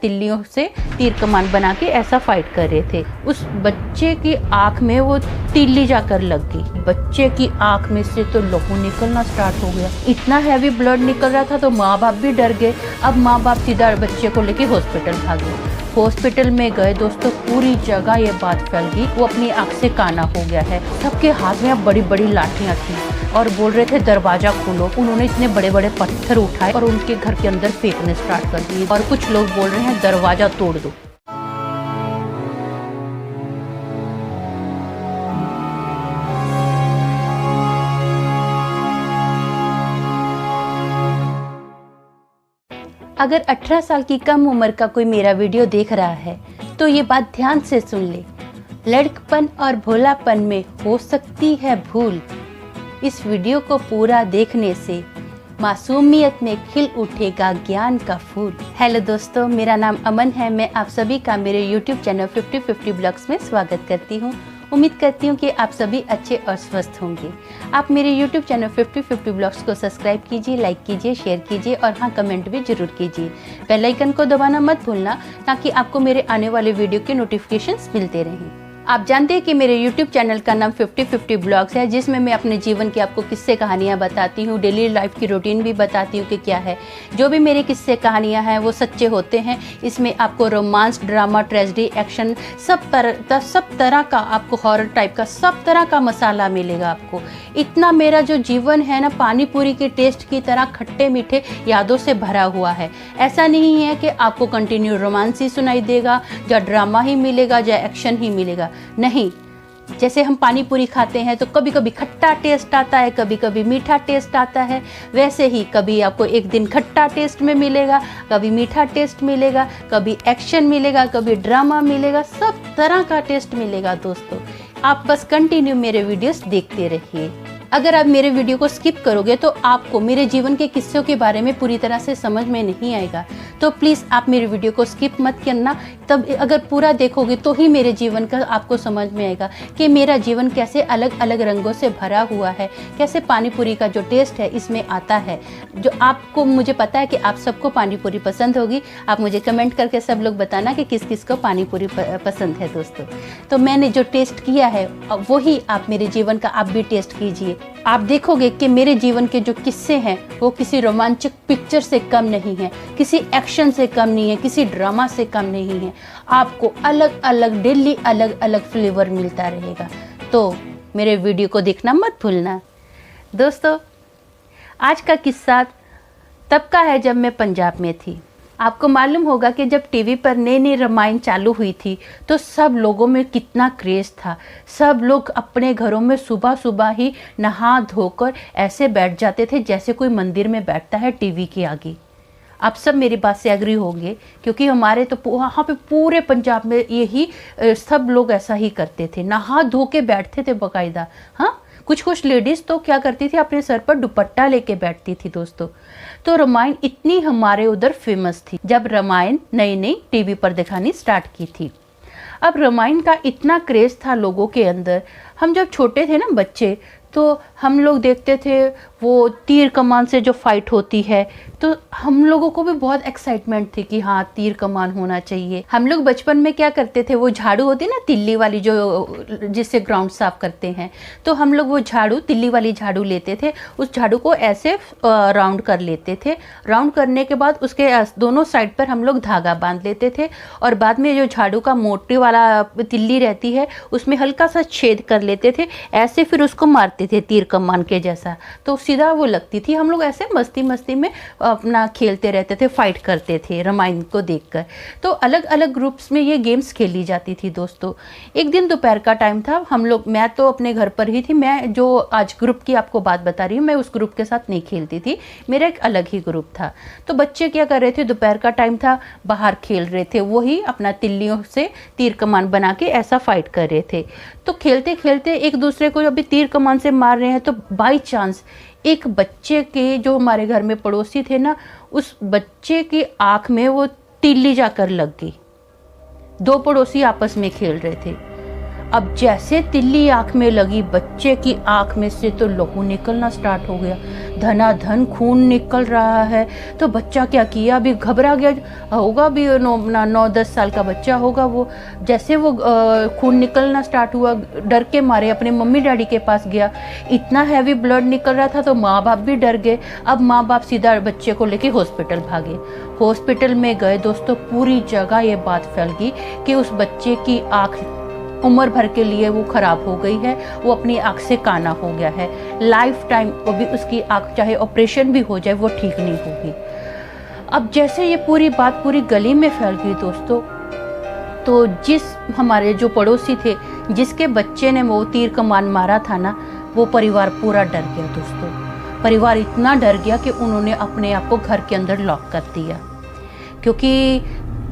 तिल्लियों से तीर कमान बना के ऐसा फाइट कर रहे थे। उस बच्चे की आंख में वो तिल्ली जाकर लग गई। बच्चे की आंख में से तो लहू निकलना स्टार्ट हो गया। इतना हैवी ब्लड निकल रहा था तो माँ बाप भी डर गए। अब माँ बाप सीधा बच्चे को लेके हॉस्पिटल भागे। हॉस्पिटल में गए दोस्तों, पूरी जगह ये बात फैल गई, वो अपनी आंख से काना हो गया है। सबके हाथ में बड़ी बड़ी लाठियां थी और बोल रहे थे दरवाजा खोलो। उन्होंने इतने बड़े बड़े पत्थर उठाए और उनके घर के अंदर फेंकने स्टार्ट कर दिए और कुछ लोग बोल रहे हैं दरवाजा तोड़ दो। अगर 18 साल की कम उम्र का कोई मेरा वीडियो देख रहा है तो ये बात ध्यान से सुन ले। लड़कपन और भोलापन में हो सकती है भूल। इस वीडियो को पूरा देखने से मासूमियत में खिल उठेगा ज्ञान का फूल। हेलो दोस्तों, मेरा नाम अमन है। मैं आप सभी का मेरे YouTube चैनल 50-50 ब्लॉग्स में स्वागत करती हूँ। उम्मीद करती हूँ कि आप सभी अच्छे और स्वस्थ होंगे। आप मेरे YouTube चैनल 50-50 ब्लॉग्स को सब्सक्राइब कीजिए, लाइक कीजिए, शेयर कीजिए और हाँ, कमेंट भी जरूर कीजिए। बेल आइकन को दबाना मत भूलना ताकि आपको मेरे आने वाले वीडियो के नोटिफिकेशंस मिलते रहें। आप जानते हैं कि मेरे YouTube चैनल का नाम 50-50 ब्लॉग्स है, जिसमें मैं अपने जीवन की आपको किस्से कहानियाँ बताती हूँ, डेली लाइफ की रूटीन भी बताती हूँ कि क्या है। जो भी मेरे किस्से कहानियाँ हैं वो सच्चे होते हैं। इसमें आपको रोमांस, ड्रामा, ट्रेजेडी, एक्शन सब तरह का, आपको हॉरर टाइप का सब तरह का मसाला मिलेगा आपको। इतना मेरा जो जीवन है ना, पानी पूरी के टेस्ट की तरह खट्टे मीठे यादों से भरा हुआ है। ऐसा नहीं है कि आपको कंटिन्यू रोमांस ही सुनाई देगा, या ड्रामा ही मिलेगा, या एक्शन ही मिलेगा। नहीं, जैसे हम पानी पूरी खाते हैं तो कभी कभी खट्टा टेस्ट आता है, कभी कभी मीठा टेस्ट आता है, वैसे ही कभी आपको एक दिन खट्टा टेस्ट में मिलेगा, कभी मीठा टेस्ट मिलेगा, कभी एक्शन मिलेगा, कभी ड्रामा मिलेगा, सब तरह का टेस्ट मिलेगा दोस्तों। आप बस कंटिन्यू मेरे वीडियोस देखते रहिए। अगर आप मेरे वीडियो को स्किप करोगे तो आपको मेरे जीवन के किस्सों के बारे में पूरी तरह से समझ में नहीं आएगा। तो प्लीज़ आप मेरे वीडियो को स्किप मत करना। तब अगर पूरा देखोगे तो ही मेरे जीवन का आपको समझ में आएगा कि मेरा जीवन कैसे अलग अलग रंगों से भरा हुआ है, कैसे पानी पूरी का जो टेस्ट है इसमें आता है। जो आपको, मुझे पता है कि आप सबको पानी पूरी पसंद होगी। आप मुझे कमेंट करके सब लोग बताना कि किस किस को पानी पूरी पसंद है दोस्तों। तो मैंने जो टेस्ट किया है वही आप मेरे जीवन का आप भी टेस्ट कीजिए। आप देखोगे कि मेरे जीवन के जो किस्से हैं वो किसी रोमांचक पिक्चर से कम नहीं है, किसी एक्शन से कम नहीं है, किसी ड्रामा से कम नहीं है। आपको अलग अलग डेली अलग अलग फ्लेवर मिलता रहेगा। तो मेरे वीडियो को देखना मत भूलना दोस्तों। आज का किस्सा तब का है जब मैं पंजाब में थी। आपको मालूम होगा कि जब टीवी पर नई नई रामायण चालू हुई थी तो सब लोगों में कितना क्रेज़ था। सब लोग अपने घरों में सुबह सुबह ही नहा धोकर ऐसे बैठ जाते थे जैसे कोई मंदिर में बैठता है टीवी के आगे। आप सब मेरी बात से एग्री होंगे, क्योंकि हमारे तो वहाँ पे पूरे पंजाब में यही सब लोग ऐसा ही करते थे, नहा धो के बैठते थे बाकायदा। हाँ, कुछ लेडीज़ तो क्या करती थी, अपने सर पर दुपट्टा लेके बैठती थी दोस्तों। तो रामायण इतनी हमारे उधर फेमस थी जब रामायण नई नई टीवी पर दिखानी स्टार्ट की थी। अब रामायण का इतना क्रेज़ था लोगों के अंदर। हम जब छोटे थे ना बच्चे, तो हम लोग देखते थे वो तीर कमान से जो फाइट होती है, तो हम लोगों को भी बहुत एक्साइटमेंट थी कि हाँ, तीर कमान होना चाहिए। हम लोग बचपन में क्या करते थे, वो झाड़ू होती ना तिल्ली वाली, जो जिससे ग्राउंड साफ करते हैं, तो हम लोग वो झाड़ू, तिल्ली वाली झाड़ू लेते थे। उस झाड़ू को ऐसे राउंड कर लेते थे। राउंड करने के बाद उसके दोनों साइड पर हम लोग धागा बांध लेते थे और बाद में जो झाड़ू का मोटी वाला तिल्ली रहती है उसमें हल्का सा छेद कर लेते थे, ऐसे फिर उसको मारते थे तीर कमान के जैसा, तो सीधा वो लगती थी। हम लोग ऐसे मस्ती मस्ती में अपना खेलते रहते थे, फाइट करते थे रामायण को देखकर। तो अलग अलग ग्रुप्स में ये गेम्स खेली जाती थी दोस्तों। एक दिन दोपहर का टाइम था, हम लोग, मैं तो अपने घर पर ही थी। मैं जो आज ग्रुप की आपको बात बता रही हूँ, मैं उस ग्रुप के साथ नहीं खेलती थी, मेरा एक अलग ही ग्रुप था। तो बच्चे क्या कर रहे थे, दोपहर का टाइम था, बाहर खेल रहे थे, वही अपना तिल्लियों से तीर कमान बना के ऐसा फाइट कर रहे थे। तो खेलते खेलते एक दूसरे को अभी तीर कमान से मार रहे हैं, तो बाई चांस एक बच्चे के, जो हमारे घर में पड़ोसी थे ना, उस बच्चे की आंख में वो तिल्ली जाकर लग गई। दो पड़ोसी आपस में खेल रहे थे। अब जैसे तिल्ली आँख में लगी, बच्चे की आँख में से तो लहू निकलना स्टार्ट हो गया, धनाधन खून निकल रहा है। तो बच्चा क्या किया, अभी घबरा गया होगा, अभी 9-10 साल का बच्चा होगा वो। जैसे वो खून निकलना स्टार्ट हुआ, डर के मारे अपने मम्मी डैडी के पास गया। इतना हैवी ब्लड निकल रहा था तो माँ बाप भी डर गए। अब माँ बाप सीधा बच्चे को लेके हॉस्पिटल भागे। हॉस्पिटल में गए दोस्तों, पूरी जगह ये बात फैल गई कि उस बच्चे की आँख उम्र भर के लिए वो खराब हो गई है, वो अपनी आँख से काना हो गया है, लाइफ टाइम वो भी उसकी आँख चाहे ऑपरेशन भी हो जाए वो ठीक नहीं होगी। अब जैसे ये पूरी बात पूरी गली में फैल गई दोस्तों, तो जिस हमारे जो पड़ोसी थे, जिसके बच्चे ने वो तीर कमान मारा था ना, वो परिवार पूरा डर गया दोस्तों। परिवार इतना डर गया कि उन्होंने अपने आप को घर के अंदर लॉक कर दिया, क्योंकि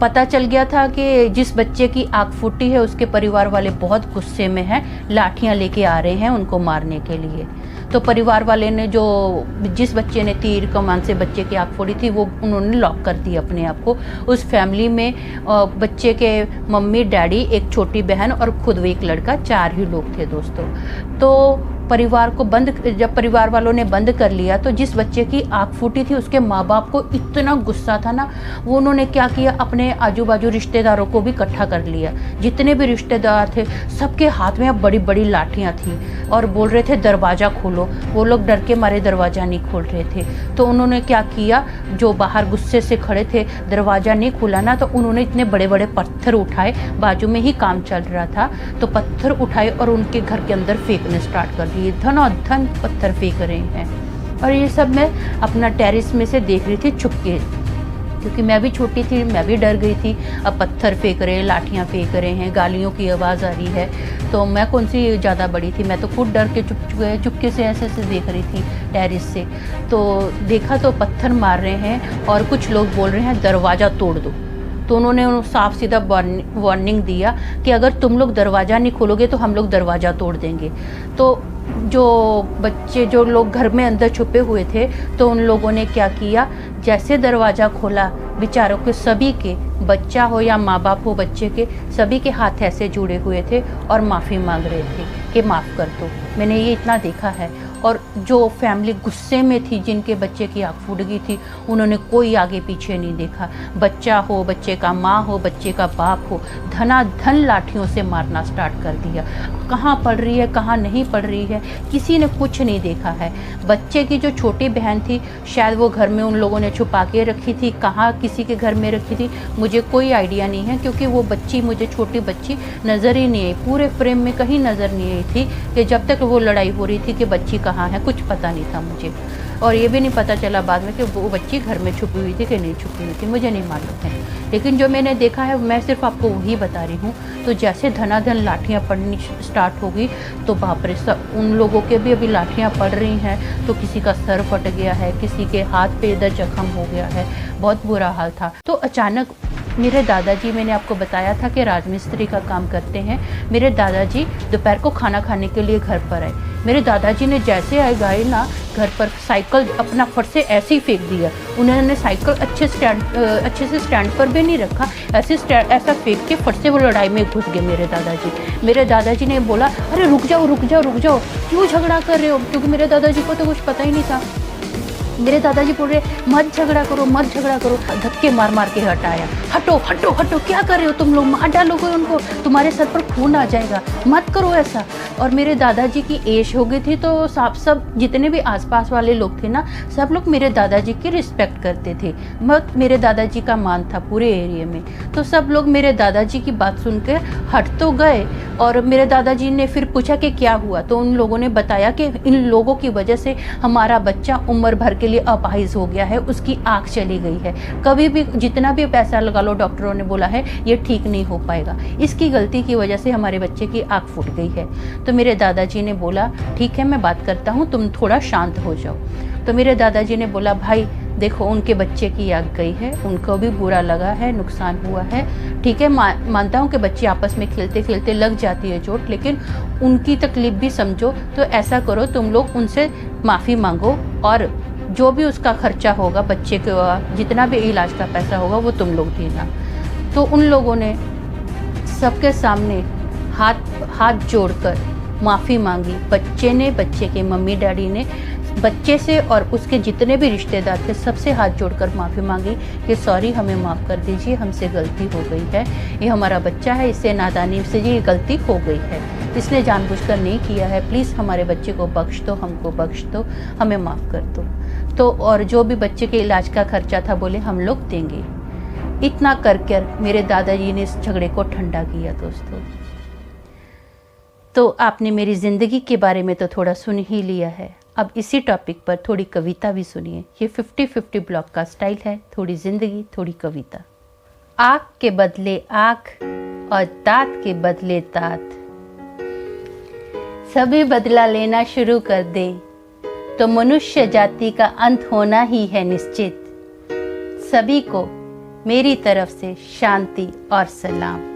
पता चल गया था कि जिस बच्चे की आँख फूटी है उसके परिवार वाले बहुत गुस्से में हैं, लाठियां लेके आ रहे हैं उनको मारने के लिए। तो परिवार वाले ने जिस बच्चे ने तीर कमान से बच्चे की आँख फोड़ी थी वो उन्होंने लॉक कर दी अपने आप को। उस फैमिली में बच्चे के मम्मी डैडी, एक छोटी बहन और खुद वो एक लड़का, 4 ही लोग थे दोस्तों। तो परिवार को जब परिवार वालों ने बंद कर लिया तो जिस बच्चे की आँख फूटी थी उसके माँ बाप को इतना गुस्सा था ना, वो उन्होंने क्या किया, अपने आजू बाजू रिश्तेदारों को भी इकट्ठा कर लिया। जितने भी रिश्तेदार थे सबके हाथ में अब बड़ी बड़ी लाठियाँ थी और बोल रहे थे दरवाज़ा खोलो। वो लोग डर के मारे दरवाज़ा नहीं खोल रहे थे। तो उन्होंने क्या किया, जो बाहर गुस्से से खड़े थे, दरवाज़ा नहीं खुला ना, तो उन्होंने इतने बड़े बड़े पत्थर उठाए, बाजू में ही काम चल रहा था, तो पत्थर उठाए और उनके घर के अंदर फेंकने स्टार्ट कर दिए। धनाधन पत्थर फेंक रहे हैं। और ये सब मैं अपना टेरेस में से देख रही थी छुप के, क्योंकि मैं भी छोटी थी, मैं भी डर गई थी। अब पत्थर फेंक रहे हैं, लाठियाँ फेंक रहे हैं, गालियों की आवाज़ आ रही है। तो मैं कौन सी ज़्यादा बड़ी थी, मैं तो खुद डर के चुपके से ऐसे देख रही थी टेरेस से। तो देखा तो पत्थर मार रहे हैं और कुछ लोग बोल रहे हैं दरवाज़ा तोड़ दो। तो उन्होंने साफ सीधा वार्निंग दिया कि अगर तुम लोग दरवाज़ा नहीं खोलोगे तो हम लोग दरवाज़ा तोड़ देंगे। तो जो लोग घर में अंदर छुपे हुए थे, तो उन लोगों ने क्या किया, जैसे दरवाज़ा खोला, बेचारों के सभी के, बच्चा हो या माँ बाप हो बच्चे के, सभी के हाथ ऐसे जुड़े हुए थे और माफ़ी मांग रहे थे कि माफ़ कर दो। मैंने ये इतना देखा है। और जो फैमिली गुस्से में थी, जिनके बच्चे की आँख फूट गई थी, उन्होंने कोई आगे पीछे नहीं देखा। बच्चा हो, बच्चे का माँ हो, बच्चे का बाप हो, धनाधन लाठियों से मारना स्टार्ट कर दिया। कहाँ पड़ रही है, कहाँ नहीं पड़ रही है, किसी ने कुछ नहीं देखा है। बच्चे की जो छोटी बहन थी, शायद वो घर में उन लोगों ने छुपा के रखी थी, कहाँ किसी के घर में रखी थी मुझे कोई आइडिया नहीं है, क्योंकि वो बच्ची, मुझे छोटी बच्ची नज़र ही नहीं आई, पूरे फ्रेम में कहीं नज़र नहीं आई थी कि जब तक वो लड़ाई हो रही थी कि बच्ची कहाँ है, कुछ पता नहीं था मुझे। और ये भी नहीं पता चला बाद में कि वो बच्ची घर में छुपी हुई थी कि नहीं छुपी हुई थी, मुझे नहीं मालूम है। लेकिन जो मैंने देखा है मैं सिर्फ आपको वही बता रही हूँ। तो जैसे धनाधन लाठियाँ पड़नी स्टार्ट हो गई, तो बाप रे, सब उन लोगों के भी अभी लाठियाँ पड़ रही हैं। तो किसी का सर फट गया है, किसी के हाथ पे इधर जख्म हो गया है, बहुत बुरा हाल था। तो अचानक मेरे दादाजी, मैंने आपको बताया था कि राजमिस्त्री का काम करते हैं, मेरे दादाजी दोपहर को खाना खाने के लिए घर पर आए। मेरे दादाजी ने जैसे आए गए ना घर पर, साइकिल अपना फट से ऐसे ही फेंक दिया। उन्होंने साइकिल अच्छे से स्टैंड पर भी नहीं रखा, ऐसा फेंक के फट से वो लड़ाई में घुस गए मेरे दादाजी। मेरे दादाजी ने बोला, अरे रुक जाओ रुक जाओ रुक जाओ, क्यों झगड़ा कर रहे हो, क्योंकि मेरे दादाजी को तो कुछ पता ही नहीं था। मेरे दादाजी बोल रहे मत झगड़ा करो मत झगड़ा करो, धक्के मार मार के हटाया। हटो हटो हटो, क्या कर रहे हो तुम लोग, मार डालोगे उनको, तुम्हारे सर पर खून आ जाएगा, मत करो ऐसा। और मेरे दादाजी की एज हो गई थी, तो सब जितने भी आसपास वाले लोग थे ना, सब लोग मेरे दादाजी की रिस्पेक्ट करते थे। मेरे दादाजी का मान था पूरे एरिया में। तो सब लोग मेरे दादाजी की बात सुनकर हट तो गए। और मेरे दादाजी ने फिर पूछा कि क्या हुआ, तो उन लोगों ने बताया कि इन लोगों की वजह से हमारा बच्चा उम्र भर के लिए अपाहिज हो गया है, उसकी आँख चली गई है, कभी भी जितना भी पैसा लगा लो डॉक्टरों ने बोला है ये ठीक नहीं हो पाएगा, इसकी गलती की वजह से हमारे बच्चे की आँख फूट गई है। तो मेरे दादाजी ने बोला ठीक है मैं बात करता हूँ, तुम थोड़ा शांत हो जाओ। तो मेरे दादाजी ने बोला भाई देखो उनके बच्चे की आँख गई है, उनको भी बुरा लगा है, नुकसान हुआ है, ठीक है मानता हूँ कि बच्चे आपस में खेलते खेलते लग जाती है चोट, लेकिन उनकी तकलीफ भी समझो। तो ऐसा करो तुम लोग उनसे माफ़ी मांगो और जो भी उसका खर्चा होगा, बच्चे का जितना भी इलाज का पैसा होगा वो तुम लोग देना। तो उन लोगों ने सबके सामने हाथ जोड़कर माफ़ी मांगी। बच्चे ने, बच्चे के मम्मी डैडी ने बच्चे से और उसके जितने भी रिश्तेदार थे सबसे हाथ जोड़कर माफ़ी मांगी कि सॉरी, हमें माफ़ कर दीजिए, हमसे गलती हो गई है, ये हमारा बच्चा है, इससे नादानी से ये गलती हो गई है, इसने जानबूझकर नहीं किया है, प्लीज़ हमारे बच्चे को बख्श दो, हमको बख्श दो, हमें माफ़ कर दो। तो और जो भी बच्चे के इलाज का खर्चा था बोले हम लोग देंगे। इतना कर कर मेरे दादाजी ने इस झगड़े को ठंडा किया। दोस्तों, तो आपने मेरी ज़िंदगी के बारे में तो थोड़ा सुन ही लिया है, अब इसी टॉपिक पर थोड़ी कविता भी सुनिए। ये 50-50 ब्लॉग का स्टाइल है, थोड़ी ज़िंदगी थोड़ी कविता। आँख के बदले आँख और दाँत के बदले दाँत, सभी बदला लेना शुरू कर दे तो मनुष्य जाति का अंत होना ही है निश्चित। सभी को मेरी तरफ से शांति और सलाम।